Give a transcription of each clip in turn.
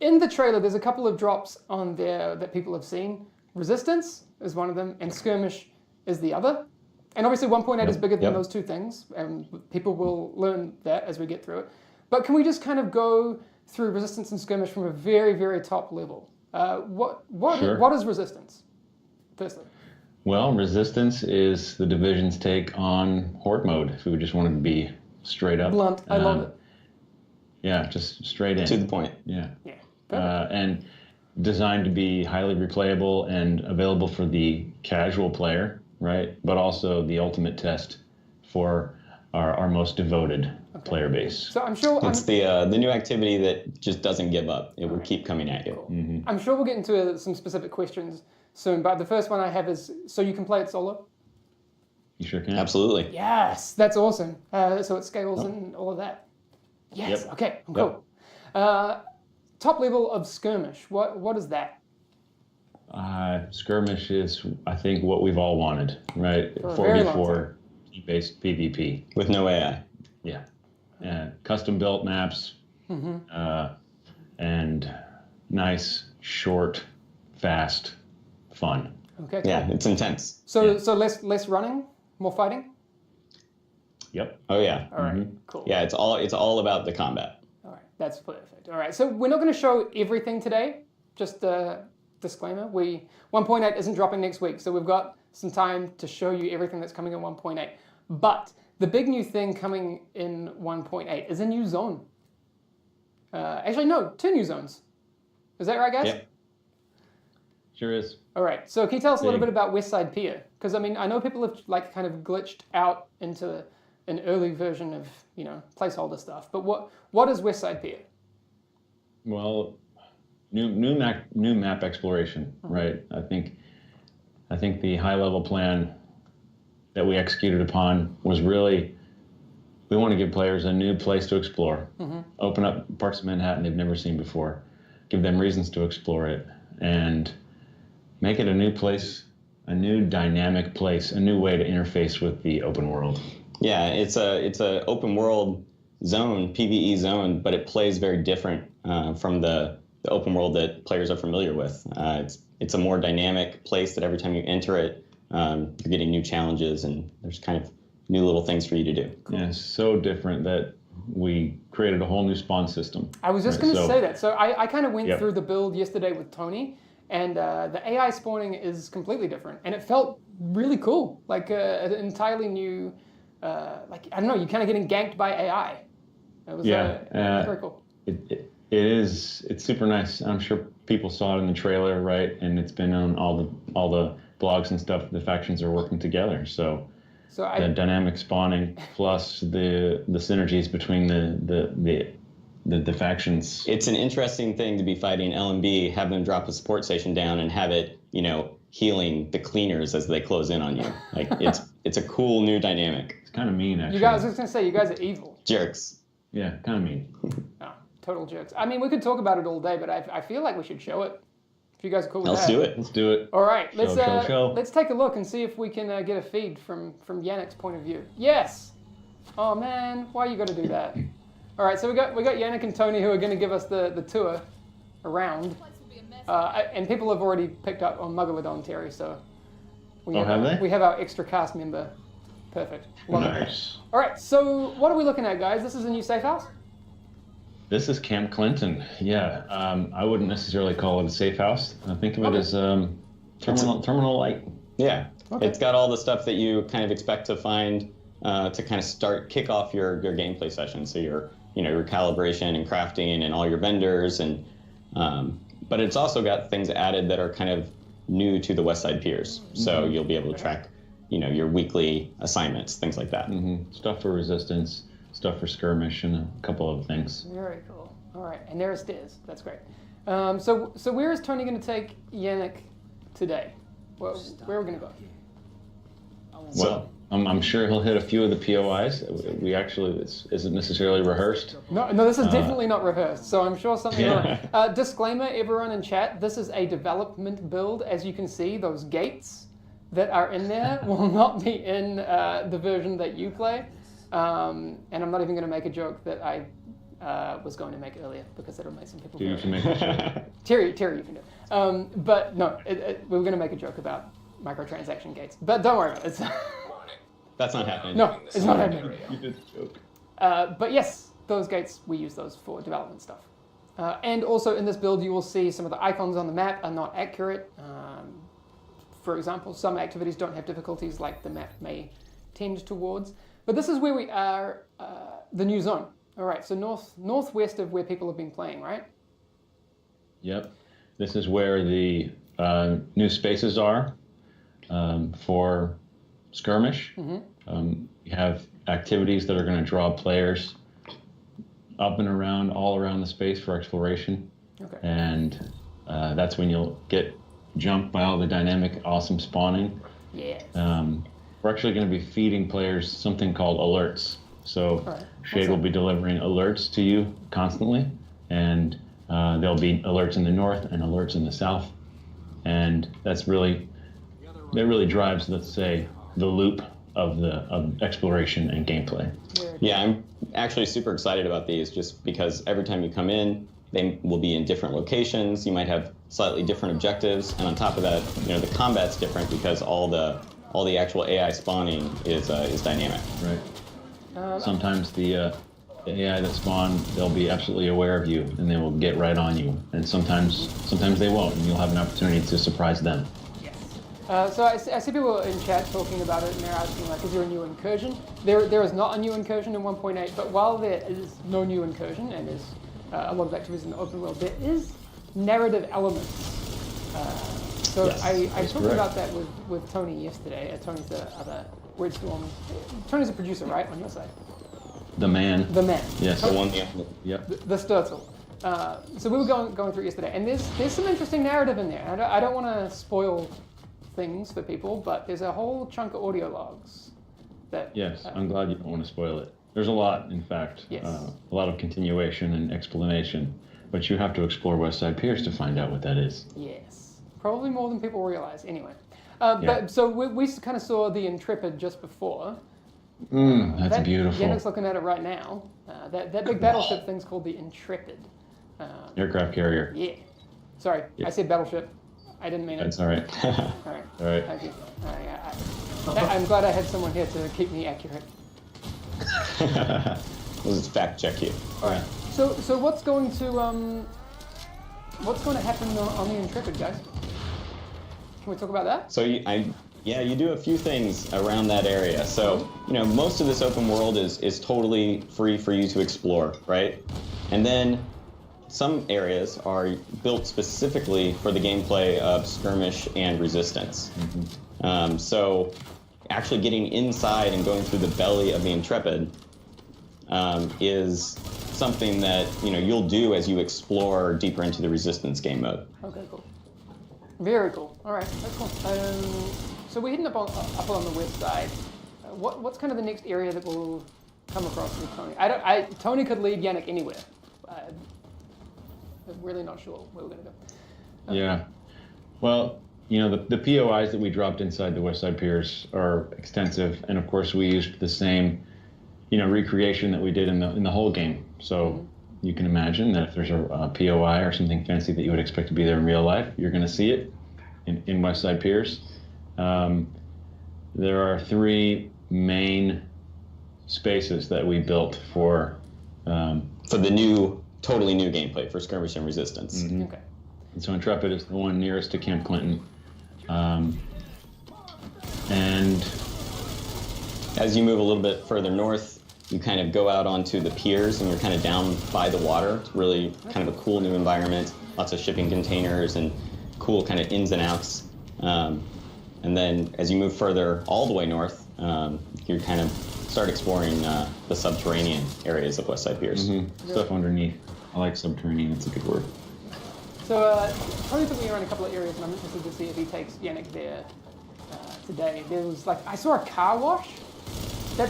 in the trailer, there's a couple of drops on there that people have seen. Resistance is one of them, and Skirmish is the other. And obviously 1.8 is bigger than those two things, and people will learn that as we get through it. But can we just kind of go through Resistance and Skirmish from a very, very top level? What is Resistance, firstly? Well, Resistance is the Division's take on Horde mode, if we just wanted to be straight up. Blunt, I love it. Yeah, just straight in. To the point. Yeah. Perfect. And designed to be highly replayable and available for the casual player, right? But also the ultimate test for our most devoted player base. So I'm sure it's the new activity that just doesn't give up. It will keep coming at you. Cool. I'm sure we'll get into some specific questions soon, but the first one I have is, so you can play it solo? You sure can. Absolutely. Yes, that's awesome. So it scales and all of that. Yes, okay, cool. Top level of Skirmish, what is that? Skirmish is, I think, what we've all wanted, right? 4v4 based PvP. With no AI. Yeah. Custom built maps, and nice, short, fast, fun. Okay. Cool. Yeah, it's intense. So less running, more fighting? Yep. Oh yeah. All right, cool. Yeah, it's all about the combat. All right, that's perfect. All right, so we're not going to show everything today. Just a disclaimer, 1.8 isn't dropping next week, so we've got some time to show you everything that's coming in 1.8. But the big new thing coming in 1.8 is a new zone. Actually, no, 2 new zones. Is that right, guys? Yep. Sure is. All right, so can you tell us a little bit about Side Pier? Because I mean, I know people have like kind of glitched out into an early version of placeholder stuff. But what is Side Pier? Well, new map exploration, right? I think the high level plan that we executed upon was really, we want to give players a new place to explore, open up parts of Manhattan they've never seen before, give them reasons to explore it, and make it a new place, a new dynamic place, a new way to interface with the open world. Yeah, it's a open world zone, PvE zone, but it plays very different from the open world that players are familiar with. It's a more dynamic place that every time you enter it, you're getting new challenges and there's kind of new little things for you to do. Cool. Yeah, it's so different that we created a whole new spawn system. I was just going to say that. So I kind of went through the build yesterday with Tony, and the AI spawning is completely different, and it felt really cool, like an entirely new, like I don't know, you're kind of getting ganked by AI. It was very cool. It's super nice. I'm sure people saw it in the trailer, right? And it's been on all the blogs and stuff. The factions are working together, so the dynamic spawning plus the synergies between the factions. It's an interesting thing to be fighting LMB, have them drop a support station down, and have it, healing the cleaners as they close in on you. Like it's a cool new dynamic. It's kind of mean, actually. I was just gonna say, you guys are evil. Jerks. Yeah, kind of mean. Oh, total jerks. I mean, we could talk about it all day, but I feel like we should show it. If you guys are cool with Let's that. do it. Let's do it. All right, let's show. Let's take a look and see if we can get a feed from Yannick's point of view. Yes. Oh man, why you got to do that? All right, so we got Yannick and Tony who are going to give us the tour around, and people have already picked up on Mugalodon, Terry. So we have they? We have our extra cast member. Perfect. Love Nice. It. All right, so what are we looking at, guys? This is a new safe house? This is Camp Clinton. Yeah, I wouldn't necessarily call it a safe house. I think of it as terminal light. Yeah, okay. It's got all the stuff that you kind of expect to find to kind of kick off your gameplay session. So your calibration and crafting and all your vendors, and but it's also got things added that are kind of new to the Side Piers. So you'll be able to track your weekly assignments, things like that. Stuff for Resistance, stuff for Skirmish, and a couple of things. Very cool. All right, and there it is. That's great. So where is Tony going to take Yannick today? Where are we going to go? Well, I'm sure he'll hit a few of the POIs. We actually, this isn't necessarily rehearsed. No, this is definitely not rehearsed, so I'm sure something disclaimer, everyone in chat, this is a development build. As you can see, those gates that are in there will not be in the version that you play. And I'm not even going to make a joke that I was going to make earlier because it'll make some people. Do you very can make it. Terry, you can do it. But no, we were going to make a joke about microtransaction gates, but don't worry about it. That's not happening. No, it's not happening. You did the joke. But yes, those gates, we use those for development stuff. And also in this build, you will see some of the icons on the map are not accurate. For example, some activities don't have difficulties like the map may tend towards. But this is where we are, the new zone. All right, so northwest of where people have been playing, right? Yep. This is where the new spaces are for Skirmish. You have activities that are going to draw players up and around, all around the space for exploration. Okay. And that's when you'll get jumped by all the dynamic, awesome spawning. Yes. We're actually going to be feeding players something called alerts. So Right. Shade will be delivering alerts to you constantly, and there'll be alerts in the north and alerts in the south, and that really drives, let's say, the loop of exploration and gameplay. Yeah, I'm actually super excited about these just because every time you come in, they will be in different locations. You might have slightly different objectives, and on top of that, the combat's different because all the actual AI spawning is dynamic. Right. Sometimes the AI that spawn, they'll be absolutely aware of you and they will get right on you, and sometimes they won't, and you'll have an opportunity to surprise them. Yes. So I see people in chat talking about it, and they're asking, like, is there a new incursion? There is not a new incursion in 1.8, but while there is no new incursion, and there's a lot of activities in the open world, there is narrative elements. So Yes, I that's talked correct. about that with Tony yesterday. Tony's the other Wordstorm. Tony's a producer, right, on your side? The man. The man. Yes. The one, Yep. The Sturtle. So we were going through it yesterday, and there's some interesting narrative in there. I don't want to spoil things for people, but there's a whole chunk of audio logs that. Yes, I'm glad you don't want to spoil it. There's a lot, in fact. Yes. A lot of continuation and explanation, but you have to explore West Side Piers to find out what that is. Yes, probably more than people realize. Anyway, but so we kind of saw the Intrepid just before. That's beautiful. Yannek's looking at it right now. That big battleship thing's called the Intrepid. Aircraft carrier. Yeah. Sorry, Yeah. I said battleship. I didn't mean it. That's all right. All right. All right. Thank you. I'm glad I had someone here to keep me accurate. We'll just fact check you. All right. So what's going to happen on the Intrepid, guys? Can we talk about that? So you do a few things around that area. So, most of this open world is totally free for you to explore, right? And then some areas are built specifically for the gameplay of Skirmish and Resistance. So actually getting inside and going through the belly of the Intrepid is something that you'll do as you explore deeper into the Resistance game mode. Okay, cool. Very cool. All right, that's cool. So we're heading up on the west side. What's kind of the next area that we'll come across with Tony? Tony could lead Yannick anywhere. I'm really not sure where we're going to go. Yeah. Well, the POIs that we dropped inside the West Side Piers are extensive, and of course we used the same, recreation that we did in the whole game. So you can imagine that if there's a POI or something fancy that you would expect to be there in real life, you're going to see it in West Side Piers. There are 3 main spaces that we built for the totally new gameplay for Skirmish and Resistance. Okay. And so Intrepid is the one nearest to Camp Clinton. And as you move a little bit further north, you kind of go out onto the piers and you're kind of down by the water. It's really kind of a cool new environment. Lots of shipping containers and cool kind of ins and outs. And then as you move further all the way north, you kind of start exploring the subterranean areas of West Side Piers. stuff underneath. I like subterranean, it's a good word. So Tony took me around a couple of areas, and I'm interested to see if he takes Yannick there today. There was I saw a car wash.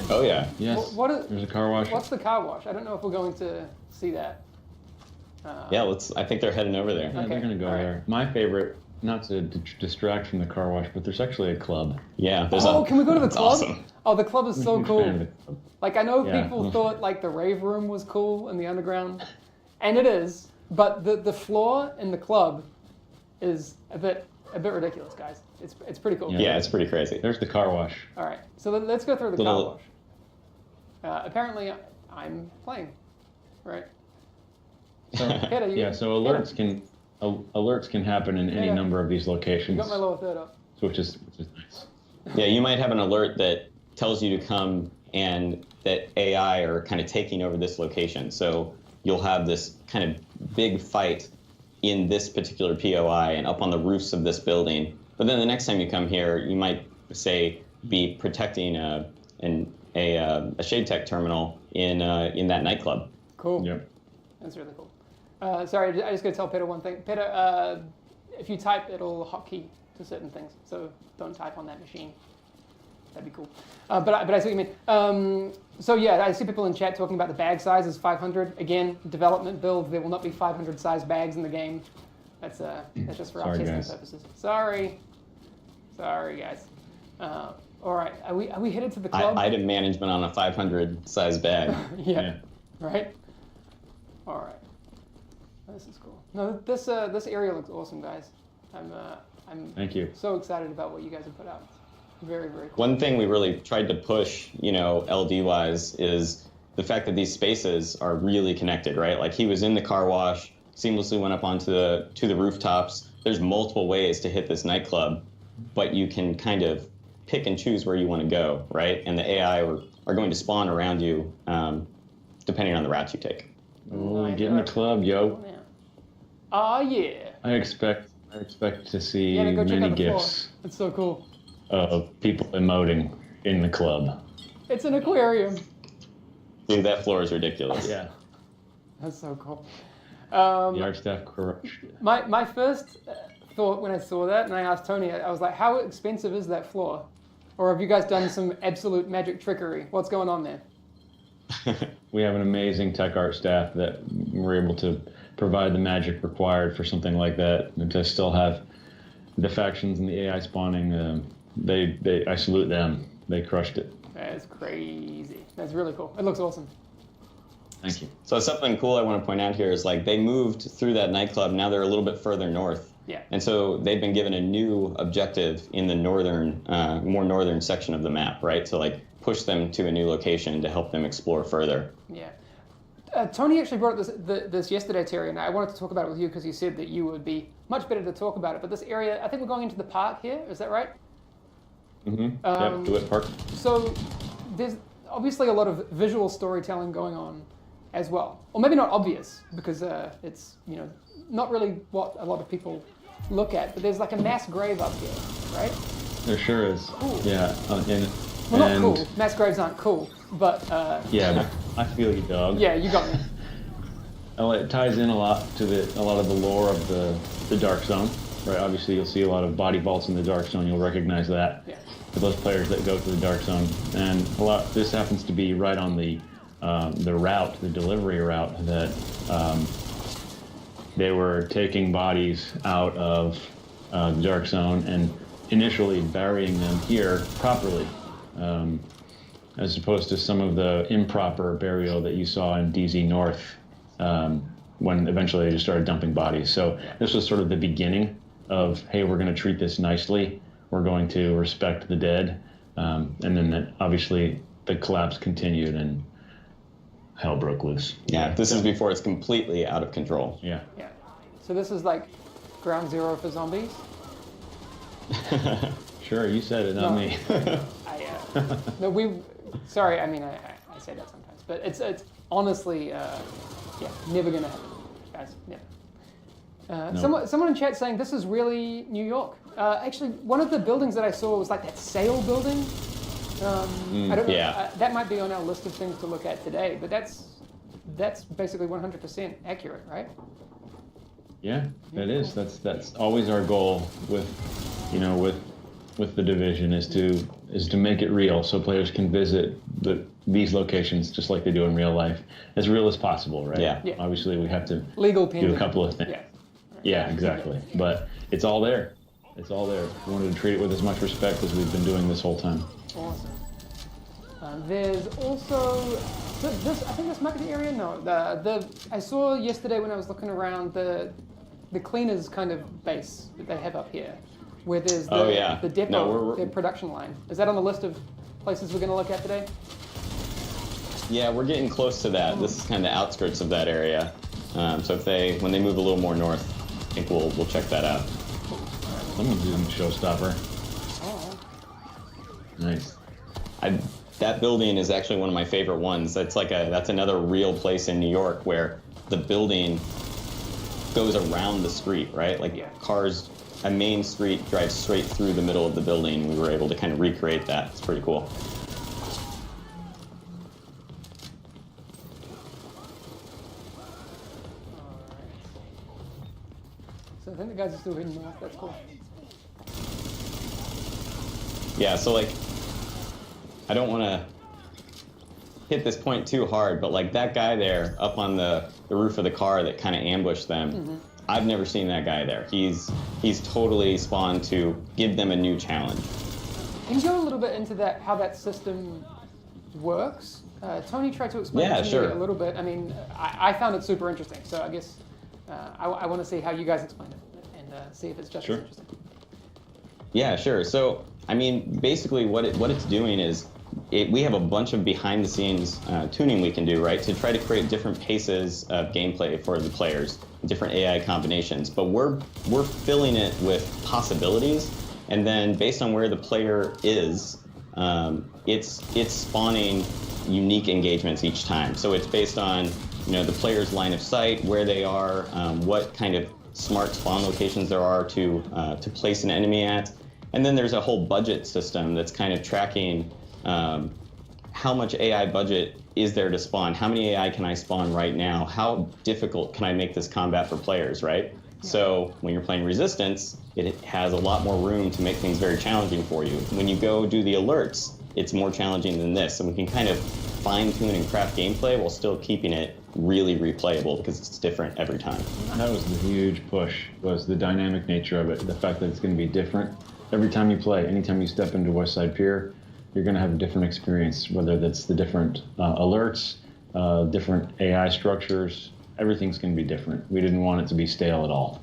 Oh yeah. Yes, there's a car wash. What's the car wash? I don't know if we're going to see that. Yeah, I think they're heading over there. Yeah, Okay, they're going to go all right. there. My favorite not to distract from the car wash, but there's actually a club. Yeah. Can we go to the club? Awesome. Oh, the club is so Huge cool. fan of the club. Like, I know Yeah. people thought like the rave room was cool in the underground, and it is, but the floor in the club is a bit ridiculous, guys. It's pretty cool. Yeah, it's pretty crazy. There's the car wash. All right, so let's go through the car Little- wash. Apparently, I'm playing, right? So, Peter, so alerts can happen in any Yeah. number of these You locations, got my lower third up. which is nice. Yeah, you might have an alert that tells you to come and that AI are kind of taking over this location. So you'll have this kind of big fight in this particular POI and up on the roofs of this building. But then the next time you come here, you might, say, be protecting a Shade Tech terminal in that nightclub. Cool. Yep. That's really cool. Sorry, I just got to tell Peter one thing. Peter, if you type, it'll hotkey to certain things. So don't type on that machine. That'd be cool. But I see what you mean. So yeah, I see people in chat talking about the bag size is 500. Again, development build. There will not be 500 size bags in the game. That's just for our Sorry, testing guys. purposes. Sorry, guys. All right, are we headed to the club? Item management on a 500 size bag. Yeah. Right. All right. This is cool. No, this area looks awesome, guys. I'm Thank you. so excited about what you guys have put out. Very, very cool. One thing we really tried to push, LD-wise, is the fact that these spaces are really connected, right? Like he was in the car wash, seamlessly went up onto the rooftops. There's multiple ways to hit this nightclub, but you can kind of pick and choose where you want to go, right? And the AI are going to spawn around you depending on the route you take. Oh, get in the club, yo. Oh yeah. I expect to see Yeah, go check many out the floor. gifs It's so cool. of people emoting in the club. It's an aquarium. Dude, that floor is ridiculous. Yeah. That's so cool. The art staff crushed it. My first thought when I saw that, and I asked Tony, I was like, how expensive is that floor? Or have you guys done some absolute magic trickery? What's going on there? We have an amazing tech art staff that were able to provide the magic required for something like that, and to still have the factions and the AI spawning. I salute them. They crushed it. That's crazy. That's really cool. It looks awesome. Thank you. So something cool I want to point out here is like they moved through that nightclub. Now they're a little bit further north. Yeah. And so they've been given a new objective in the northern, more northern section of the map, right? To like push them to a new location to help them explore further. Yeah. Tony actually brought up this yesterday, Terry, and I wanted to talk about it with you because you said that you would be much better to talk about it. But this area, I think we're going into the park here. Is that right? Mm-hmm. Yep, do it, Park. So there's obviously a lot of visual storytelling going on as well. Or maybe not obvious because it's, not really what a lot of people look at. But there's like a mass grave up here, right? There sure is. Cool. Yeah. Well, not cool. Mass graves aren't cool, but... Yeah, but I feel you, dog. Yeah, you got me. Well, it ties in a lot to a lot of the lore of the Dark Zone, right? Obviously, you'll see a lot of body vaults in the Dark Zone. You'll recognize that Yeah. for those players that go to the Dark Zone. And this happens to be right on the route, the delivery route that they were taking bodies out of the Dark Zone and initially burying them here properly. As opposed to some of the improper burial that you saw in DZ North when eventually they just started dumping bodies. So this was sort of the beginning of, hey, we're going to treat this nicely. We're going to respect the dead. And then obviously the collapse continued and hell broke loose. Yeah, this is before it's completely out of control. Yeah. Yeah. So this is like ground zero for zombies? Sure, you said it, not No. me. No, sorry, I mean, I say that sometimes, but it's honestly, never gonna happen, guys, never. No. Someone in chat saying this is really New York. Actually, one of the buildings that I saw was like that sale building. I don't know, yeah. that might be on our list of things to look at today, but that's basically 100% accurate, right? Yeah, that is. That's always our goal with the division is to make it real, so players can visit these locations just like they do in real life, as real as possible, right? Yeah. Yeah. Obviously, we have to Legal do pending. a couple of things. Yeah. Yeah, exactly. But it's all there. It's all there. We wanted to treat it with as much respect as we've been doing this whole time. Awesome. There's also this. I think this might be the area. No, I saw yesterday when I was looking around the cleaners kind of base that they have up here, where there's the depot, their production line. Is that on the list of places we're going to look at today? Yeah, we're getting close to that. This is kind of the outskirts of that area. So when they move a little more north, I think we'll check that out. Someone's using Showstopper. Oh. Nice. That building is actually one of my favorite ones. That's another real place in New York where the building goes around the street, right? Cars, a main street drives straight through the middle of the building. We were able to kind of recreate that. It's pretty cool. So I think the guys are still heading north. That's cool. Yeah, so I don't want to hit this point too hard, but that guy there up on the roof of the car that kind of ambushed them, I've never seen that guy there. He's totally spawned to give them a new challenge. Can you go a little bit into that, how that system works? Tony tried to explain it to me a little bit. I mean, I found it super interesting, so I guess I want to see how you guys explain it and see if it's just as interesting. Yeah, sure. So, I mean, basically what it's doing is we have a bunch of behind-the-scenes tuning we can do, right, to try to create different paces of gameplay for the players, different AI combinations. But we're filling it with possibilities, and then based on where the player is, it's spawning unique engagements each time. So it's based on the player's line of sight, where they are, what kind of smart spawn locations there are to place an enemy at. And then there's a whole budget system that's kind of tracking how much AI budget is there to spawn? How many AI can I spawn right now? How difficult can I make this combat for players, right? Yeah. So when you're playing Resistance, it has a lot more room to make things very challenging for you. When you go do the alerts, it's more challenging than this. So we can kind of fine-tune and craft gameplay while still keeping it really replayable because it's different every time. That was the huge push, was the dynamic nature of it, the fact that it's going to be different. Every time you play, anytime you step into Side Pier, you're going to have a different experience, whether that's the different alerts, different AI structures. Everything's going to be different. We didn't want it to be stale at all.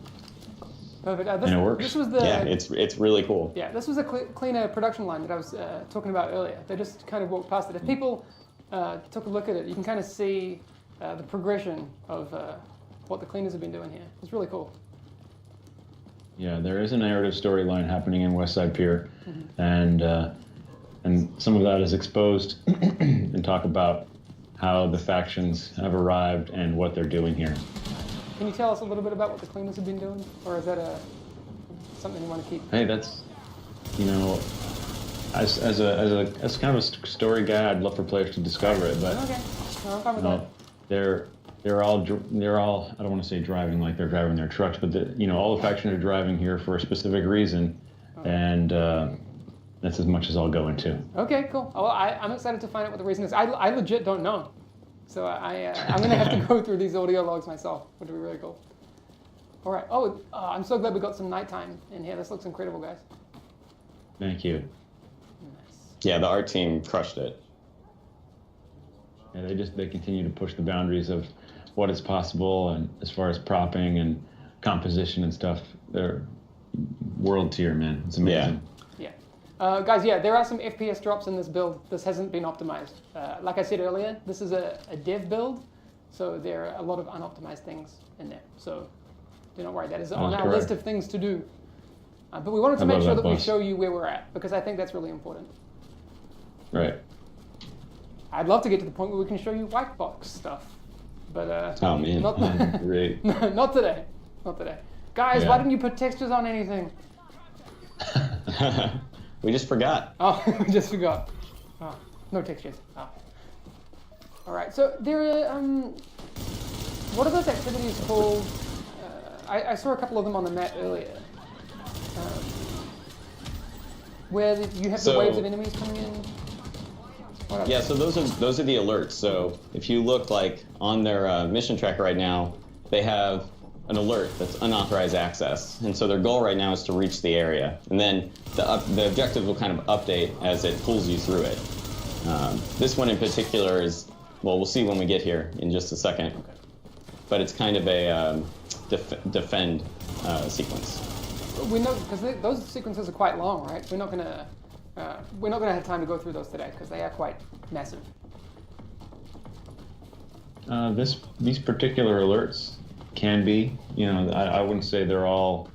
Perfect. And it works. This was it's really cool. Yeah, this was a cleaner production line that I was talking about earlier. They just kind of walked past it. If people took a look at it, you can kind of see the progression of what the cleaners have been doing here. It's really cool. Yeah, there is a narrative storyline happening in Side Pier, and some of that is exposed and talk about how the factions have arrived and what they're doing here. Can you tell us a little bit about what the cleaners have been doing, or is that something you want to keep? Hey, that's as kind of a story guy, I'd love for players to discover it, but okay, I'm fine with that. They're all I don't want to say driving like they're driving their trucks, but all the factions are driving here for a specific reason, and that's as much as I'll go into. Okay, cool. Well, I'm excited to find out what the reason is. I legit don't know, so I'm gonna have to go through these audio logs myself, which would be really cool. All right. Oh, I'm so glad we got some nighttime in here. This looks incredible, guys. Thank you. Nice. Yeah, the art team crushed it. Yeah, they continue to push the boundaries of what is possible, and as far as propping and composition and stuff, they're world tier, man. It's amazing. Yeah. Guys, there are some FPS drops in this build. This hasn't been optimized. Like I said earlier, this is a dev build, so there are a lot of unoptimized things in there. So do not worry, that is on our list of things to do. But we wanted to make sure that we show you where we're at, because I think that's really important. Right. I'd love to get to the point where we can show you white box stuff, but oh man, great. Not today. Guys, why didn't you put textures on anything? We just forgot. Oh, we just forgot. Oh, no textures. Oh. All right. So there are what are those activities called? I saw a couple of them on the map earlier, where you have the waves of enemies coming in. Yeah, so those are the alerts. So if you look on their mission tracker right now, they have an alert that's unauthorized access. And so their goal right now is to reach the area. And then the objectives will kind of update as it pulls you through it. This one in particular is, well, we'll see when we get here in just a second. Okay. But it's kind of a defend sequence. We know, because those sequences are quite long, right? We're not gonna have time to go through those today because they are quite massive. These particular alerts can be, I wouldn't say they're all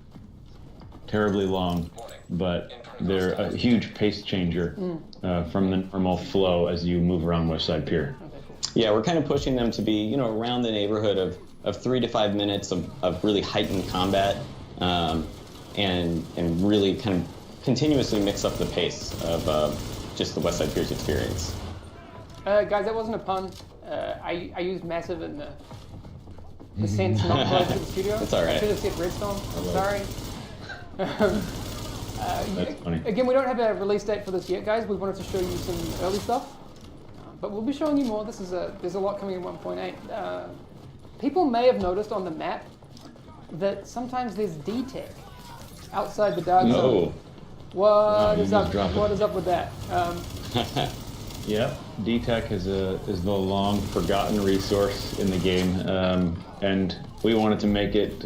terribly long, but they're a huge pace changer from the normal flow as you move around West Side Pier. Okay, cool. Yeah, we're kind of pushing them to be, around the neighborhood of 3 to 5 minutes of really heightened combat, and really kind of continuously mix up the pace of just the West Side Pier's experience. Guys, that wasn't a pun. I used massive in the sense not close to the studio. It's all right. I should have said Redstone. I'm sorry. That's funny. Again, we don't have a release date for this yet, guys. We wanted to show you some early stuff, but we'll be showing you more. There's a lot coming in 1.8. People may have noticed on the map that sometimes there's D-Tech outside the dark zone. What is up? What is up with that? Yep, D-Tech is the long forgotten resource in the game, and we wanted to make it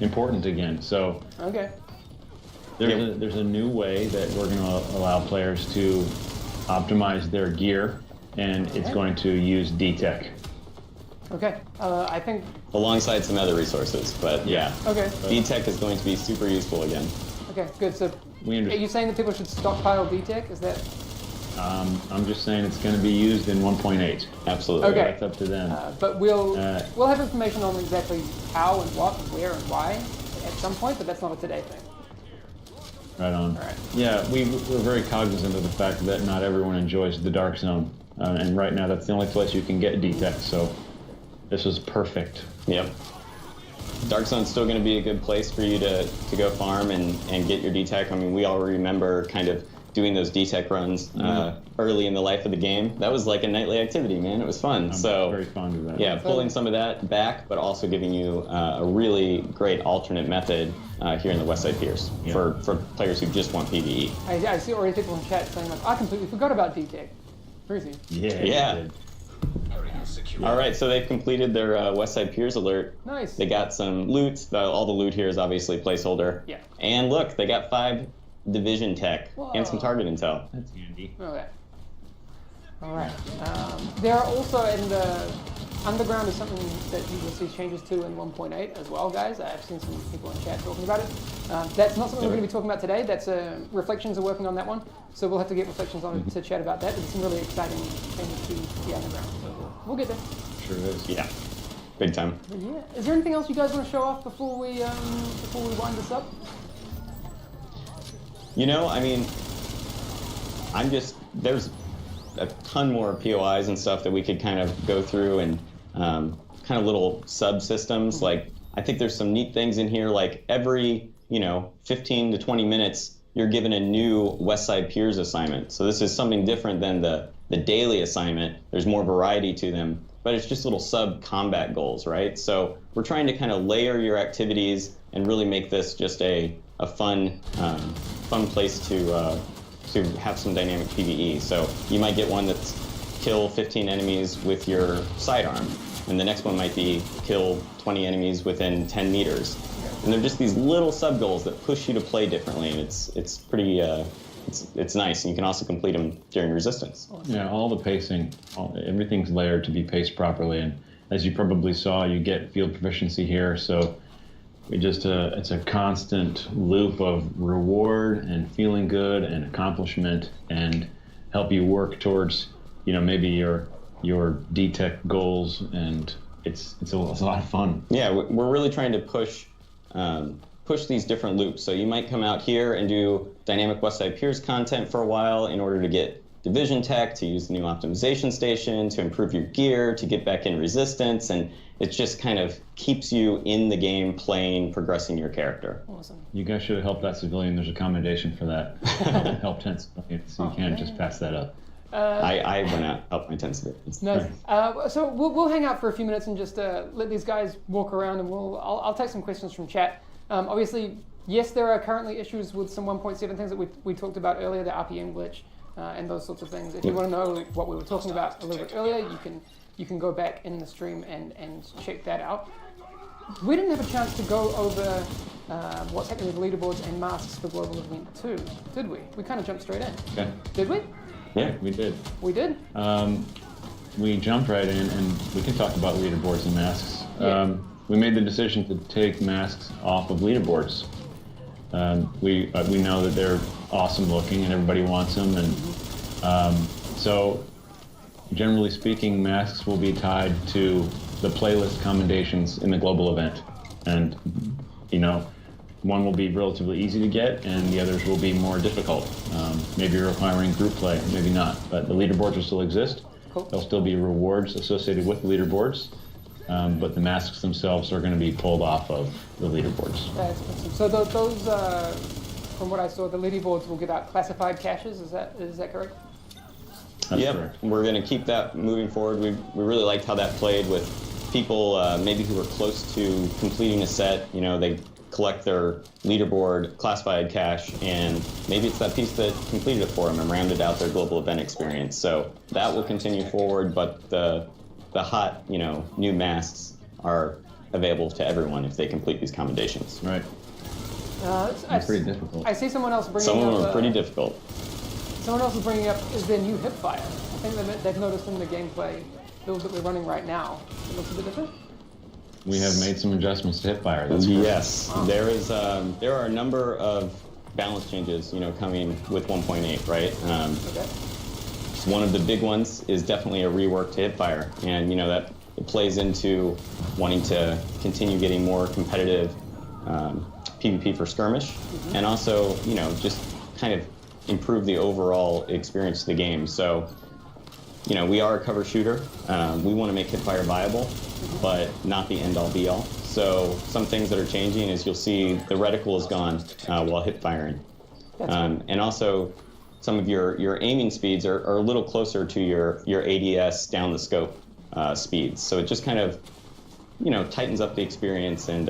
important again. So Okay. there's a new way that we're going to allow players to optimize their gear, and it's going to use D-Tech. Okay. I think. Alongside some other resources, but yeah. Okay. D-Tech is going to be super useful again. Okay. Good. So, are you saying that people should stockpile D-Tech? Is that? I'm just saying it's going to be used in 1.8. Absolutely. Okay. That's up to them. But we'll have information on exactly how and what and where and why at some point, but that's not a today thing. Right on. All right. Yeah, we're very cognizant of the fact that not everyone enjoys the Dark Zone, and right now that's the only place you can get D-Tech, so this was perfect. Yep. Dark Zone's still going to be a good place for you to go farm and get your D-Tech. I mean, we all remember kind of doing those D-Tech runs early in the life of the game. That was like a nightly activity, man. It was fun. I'm very fond of that. Yeah, pulling some of that back, but also giving you a really great alternate method here in the West Side Piers for players who just want PvE. I see already people in chat saying, like, I completely forgot about D-Tech. Where is he? Yeah. All right, so they've completed their West Side Piers alert. Nice. They got some loot. All the loot here is obviously placeholder. Yeah. And look, they got 5 division tech and some target intel. That's handy. Okay. All right. There are also in the underground is something that you will see changes to in 1.8 as well, guys. I've seen some people in chat talking about it. That's not something we're going to be talking about today. That's Reflections are working on that one, so we'll have to get Reflections on to chat about that. There's some really exciting changes to the underground, so we'll get there. Sure is. Yeah, big time. But yeah. Is there anything else you guys want to show off before we wind this up? I mean, there's a ton more POIs and stuff that we could kind of go through and kind of little subsystems. Like, I think there's some neat things in here, like every, 15 to 20 minutes, you're given a new West Side Piers assignment. So this is something different than the daily assignment. There's more variety to them, but it's just little sub-combat goals, right? So we're trying to kind of layer your activities and really make this just a fun place to have some dynamic PvE. So you might get one that's kill 15 enemies with your sidearm, and the next one might be kill 20 enemies within 10 meters. And they're just these little sub goals that push you to play differently, and it's pretty it's nice. And you can also complete them during resistance. Yeah, all the pacing, everything's layered to be paced properly, and as you probably saw, you get field proficiency here, so it's a constant loop of reward and feeling good and accomplishment, and help you work towards, maybe your D-Tech goals, and it's a lot of fun. Yeah, we're really trying to push these different loops. So you might come out here and do dynamic West Side Piers content for a while in order to get division tech, to use the new optimization station, to improve your gear, to get back in resistance, and it just kind of keeps you in the game playing, progressing your character. Awesome. You guys should have helped that civilian. There's a commendation for that. Help 10 civilians, so you can't just pass that up. I went up my 10 civilians. Nice. So we'll hang out for a few minutes and just let these guys walk around, and I'll take some questions from chat. Obviously, yes, there are currently issues with some 1.7 things that we talked about earlier, the RPM glitch and those sorts of things. If you want to know what we were talking about a little bit earlier, you can go back in the stream and check that out. We didn't have a chance to go over what's happening with leaderboards and masks for Global Event 2, did we? We kind of jumped straight in. Okay. Did we? Yeah, we did. We did? We jumped right in, and we can talk about leaderboards and masks. Yeah. We made the decision to take masks off of leaderboards. We know that they're awesome looking and everybody wants them, and so generally speaking, masks will be tied to the playlist commendations in the global event, and one will be relatively easy to get, and the others will be more difficult. Maybe requiring group play, maybe not, but the leaderboards will still exist. Cool. There'll still be rewards associated with the leaderboards. But the masks themselves are going to be pulled off of the leaderboards. That's awesome. So those, from what I saw, the leaderboards will give out classified caches. Is that correct? That's Yep, correct. we're going to keep that moving forward. We really liked how that played with people maybe who were close to completing a set. They collect their leaderboard classified cache, and maybe it's that piece that completed it for them and rounded out their global event experience. So that will continue forward, but the hot, new masks are available to everyone if they complete these commendations. Right. It's pretty difficult. I see someone else bringing Some up... of them are pretty difficult. Someone else is bringing up is their new hipfire. I think they've noticed in the gameplay build that we're running right now. It looks a bit different. We have made some adjustments to hipfire. That's correct. Yes, there are a number of balance changes, coming with 1.8, right? Okay. One of the big ones is definitely a rework to hipfire, and that it plays into wanting to continue getting more competitive PvP for Skirmish, and also just kind of improve the overall experience of the game. So we are a cover shooter. We want to make hipfire viable, but not the end all be all. So some things that are changing is you'll see the reticle is gone while hipfiring, and also some of your aiming speeds are a little closer to your ADS down the scope speeds. So it just kind of, tightens up the experience and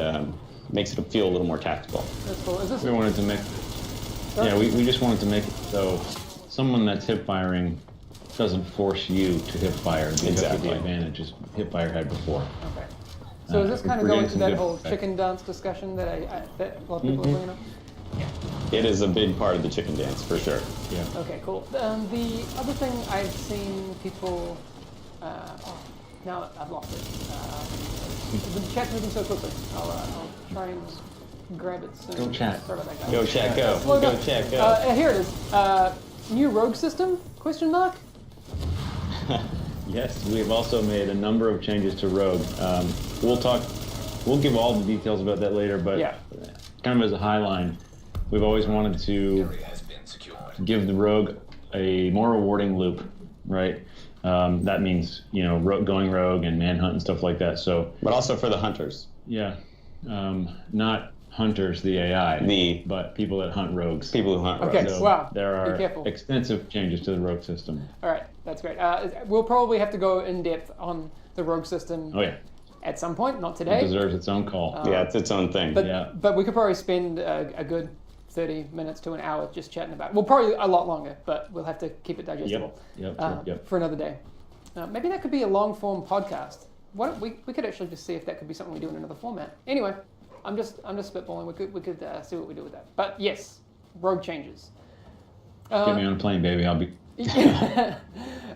makes it feel a little more tactical. That's cool. Is this... We wanted to make... Yeah, we just wanted to make it so someone that's hipfiring doesn't force you to hipfire because of the advantages hipfire had before. Okay. So is this kind of we're going getting to some that whole different chicken dance discussion that that a lot of people are bringing up? It is a big part of the chicken dance, for sure. Yeah. Okay, cool. The other thing I've seen people... now I've lost it. The chat's moving so quickly. I'll try and grab it soon. Go chat. Sorry about that, guys. Go chat, go. Slow Go down. chat, go. Here it is. New rogue system? Question mark? Yes, we have also made a number of changes to Rogue. We'll give all the details about that later, but kind of as a high line, we've always wanted to give the Rogue a more rewarding loop, right? That means, going rogue and manhunt and stuff like that. So, But also for the hunters. yeah, not hunters, the AI, but people that hunt rogues. People who hunt rogues. Okay, So wow. there Be are careful. extensive changes to the Rogue system. All right, that's great. We'll probably have to go in depth on the rogue system Oh yeah, at some point, not it today. deserves its own call. Yeah, it's its own thing. But we could probably spend a good 30 minutes to an hour just chatting about it. Well, probably a lot longer, but we'll have to keep it digestible Yep. for another day. Maybe that could be a long-form podcast. We could actually just see if that could be something we do in another format. Anyway, I'm just spitballing. We could see what we do with that. But yes, rogue changes. Get me on a plane, baby. I'll be.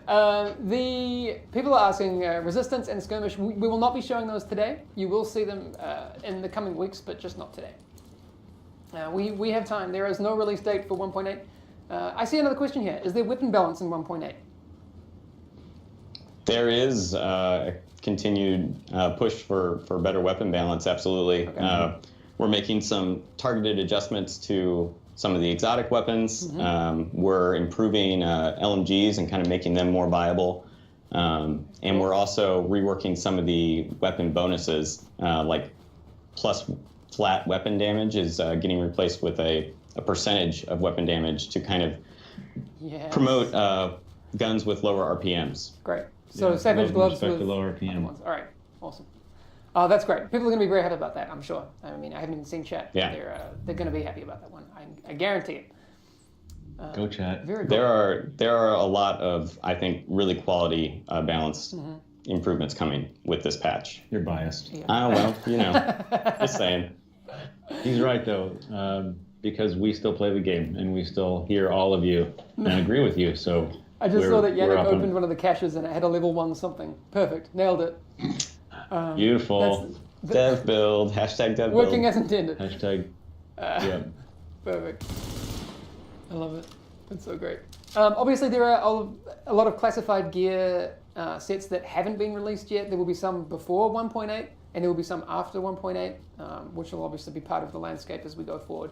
The people are asking Resistance and Skirmish. We will not be showing those today. You will see them in the coming weeks, but just not today. We have time. There is no release date for 1.8. I see another question here. Is there weapon balance in 1.8? There is a continued push for better weapon balance, absolutely. Okay. We're making some targeted adjustments to some of the exotic weapons. We're improving LMGs and kind of making them more viable. And we're also reworking some of the weapon bonuses, like plus flat weapon damage is getting replaced with a percentage of weapon damage to kind of promote guns with lower RPMs. Great. So Savage gloves respect with to lower RPM. All right. Awesome. That's great. People are going to be very happy about that, I'm sure. I mean, I haven't even seen chat. Yeah. They're going to be happy about that one. I guarantee it. Go chat. Very good. There are a lot of, I think, really quality balanced improvements coming with this patch. You're biased. Yeah. Well, just saying. He's right though, because we still play the game and we still hear all of you and agree with you. So I just saw that we're Yannick up on- opened one of the caches and it had a level 1 something. Perfect. Nailed it. Beautiful. Dev build, hashtag dev build. Working as intended. Hashtag. Yeah. Perfect. I love it. It's so great. Obviously, there are a lot of classified gear sets that haven't been released yet. There will be some before 1.8, and there will be some after 1.8, which will obviously be part of the landscape as we go forward.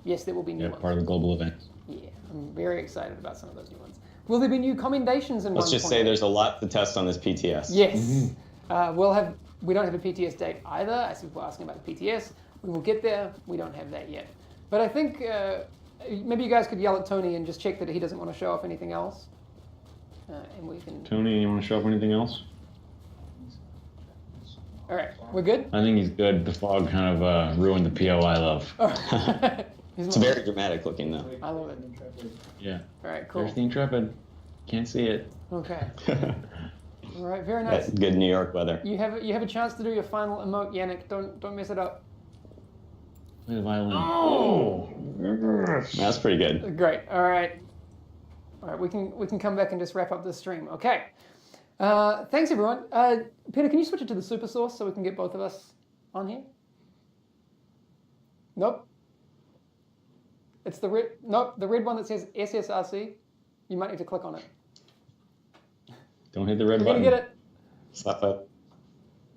Yes, there will be new ones. Part of the global event. Yeah, I'm very excited about some of those new ones. Will there be new commendations in 1.8? Let's just say there's a lot to test on this PTS. Yes. We don't have a PTS date either. I see people asking about the PTS. We will get there. We don't have that yet. But I think maybe you guys could yell at Tony and just check that he doesn't want to show off anything else. And we can... Tony, you want to show up anything else? All right, we're good? I think he's good. The fog kind of ruined the PO I love. It's very dramatic looking though. I love it. Yeah. All right, cool. There's the Intrepid. Can't see it. Okay. All right, very nice. That's good New York weather. You have a chance to do your final emote, Yannick. Don't mess it up. Play the violin. Oh! That's pretty good. Great. All right. We can come back and just wrap up this stream. Okay. Thanks everyone. Peter, can you switch it to the super source so we can get both of us on here? Nope. It's the red. Nope. The red one that says SSRC. You might need to click on it. Don't hit the red You're button. gonna get it Slap up.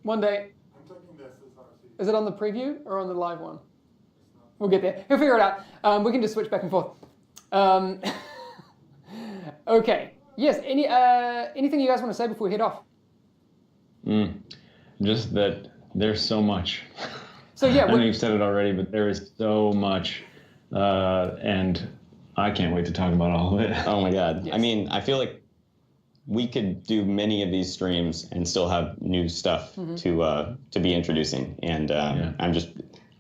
one day. I'm clicking the SSRC. Is it on the preview or on the live one? We'll get there. We'll figure it out. We can just switch back and forth. Okay. Yes. Anything you guys want to say before we head off? Just that there's so much. So yeah, I know you've said it already, but there is so much, and I can't wait to talk about all of it. Oh my God. Yes. I mean, I feel like we could do many of these streams and still have new stuff to be introducing. And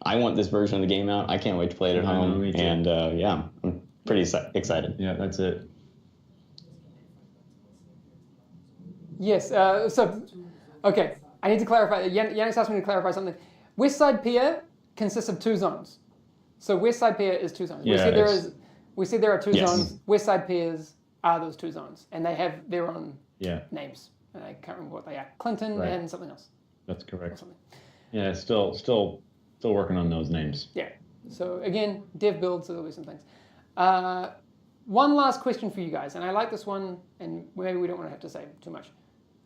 I want this version of the game out. I can't wait to play it at home. Me too. And I'm pretty excited. Yeah, that's it. Yes. Okay. I need to clarify. Yannick's asked me to clarify something. West Side Pier consists of 2 zones. So West Side Pier is 2 zones. Yeah, we see there are 2 Yes. zones. West Side Piers are those 2 zones, and they have their own names. And I can't remember what they are. Clinton Right. and something else. That's Or correct. something. Yeah, still working on those names. Yeah. So again, dev build, so there'll be some things. One last question for you guys, and I like this one, and maybe we don't want to have to say too much.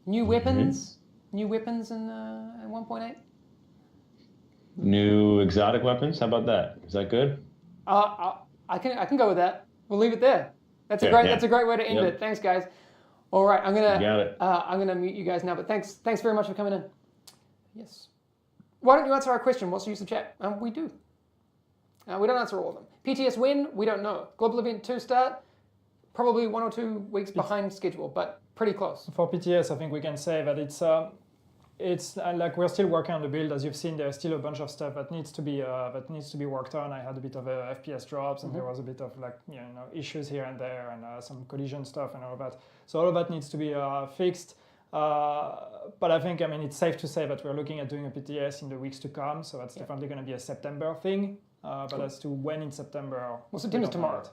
New weapons? New weapons in 1.8? New exotic weapons. How about that? Is that good? I can go with that. We'll leave it there. That's a great way to end it. Thanks, guys. All right, I'm You got it. gonna mute you guys now. But thanks very much for coming in. Yes. Why don't you answer our question? What's the use of chat? We do. We don't answer all of them. PTS when? We don't know. Global Event 2 start? Probably 1 or 2 weeks behind schedule, but pretty close. For PTS, I think we can say that it's like we're still working on the build. As you've seen, there's still a bunch of stuff that needs to be worked on. I had a bit of FPS drops, and there was a bit of issues here and there, and some collision stuff and all that. So all of that needs to be fixed. But I think, it's safe to say that we're looking at doing a PTS in the weeks to come. So that's definitely going to be a September thing. But as to when in September, well, September's tomorrow.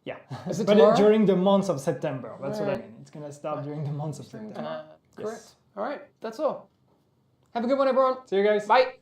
Yeah, Is it but tomorrow? during the months of September. That's what I Right. mean. It's going to start during the months of September. Correct. Yes. All right, that's all. Have a good one, everyone. See you guys. Bye.